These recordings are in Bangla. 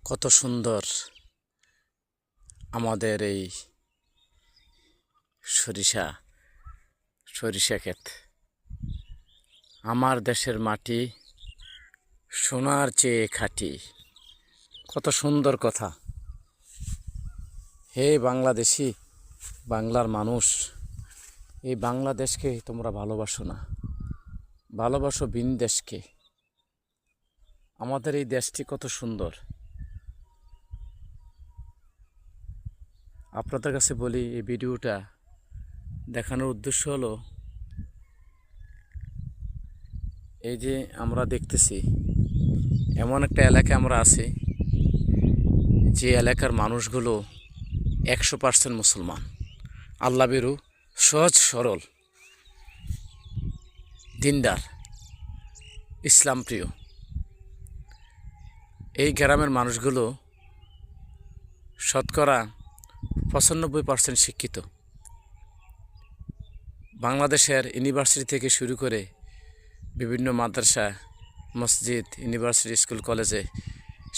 কত সুন্দর আমাদের এই সরিষা ক্ষেত। আমার দেশের মাটি সোনার চেয়ে খাঁটি। কত সুন্দর কথা। হে বাংলাদেশি, বাংলার মানুষ, এই বাংলাদেশকে তোমরা ভালোবাসো না, ভালোবাসো ভিন দেশকে। আমাদের এই দেশটি কত সুন্দর। আপনাদের কাছে বলি, এই ভিডিওটা দেখানোর উদ্দেশ্য হলো, এই যে আমরা দেখতেছি এমন একটা এলাকায় আমরা আছি, যে এলাকার মানুষগুলো 100% মুসলমান, আল্লাহভীরু, সহজ সরল, দিনদার, ইসলাম প্রিয়। এই গ্রামের মানুষগুলো শতকরা 95% শিক্ষিত। বাংলাদেশের ইউনিভার্সিটি থেকে শুরু করে বিভিন্ন মাদ্রাসা, মসজিদ, ইউনিভার্সিটি, স্কুল, কলেজে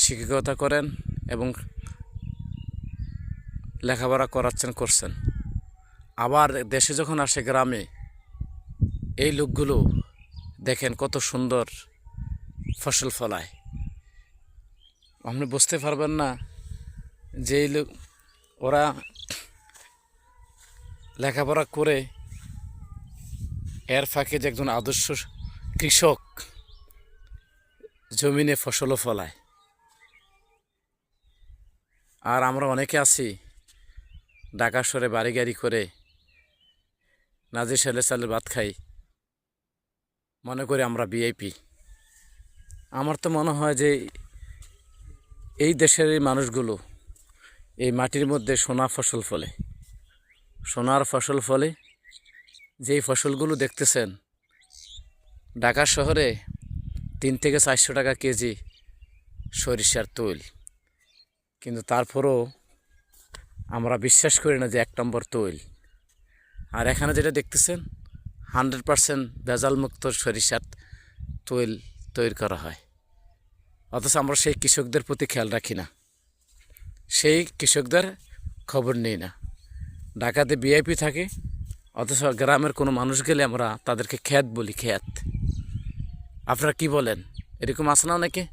শিক্ষকতা করেন এবং লেখাপড়া করছেন। আবার দেশে যখন আসে গ্রামে, এই লোকগুলো দেখেন কত সুন্দর ফসল ফলায়। আপনি বুঝতে পারবেন না যে এই লোক, ওরা লেখাপড়া করে এর ফাঁকে যে একজন আদর্শ কৃষক জমিনে ফসলও ফলায়। আর আমরা অনেকে আছি ঢাকা শহরে বাড়ি গাড়ি করে নাজি চালের ভাত খাই, মনে করি আমরা ভিআইপি। আমার তো মনে হয় যে এই দেশের এই মানুষগুলো এই মাটির মধ্যে সোনার ফসল ফলে। যেই ফসলগুলো দেখতেছেন, ঢাকা শহরে 3 থেকে 400 টাকা কেজি সরিষার তৈল, কিন্তু তারপরও আমরা বিশ্বাস করি না যে 1 নম্বর তৈল। আর এখানে যেটা দেখতেছেন 100% ভেজালমুক্ত সরিষার তৈল তৈরি করা হয়, অথচ আমরা সেই কৃষকদের প্রতি খেয়াল রাখি না, সেই কৃষকদের খবর নিই না। ঢাকাতে ভিআইপি থাকে, অথচ গ্রামের কোনো মানুষ গেলে আমরা তাদেরকে খ্যাত বলি, খ্যাত। আপনারা কি বলেন? এরকম আছে না অনেকে?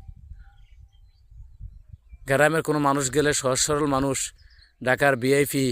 গ্রামের কোনো মানুষ গেলে, সহজ সরল মানুষ, ঢাকার ভিআইপি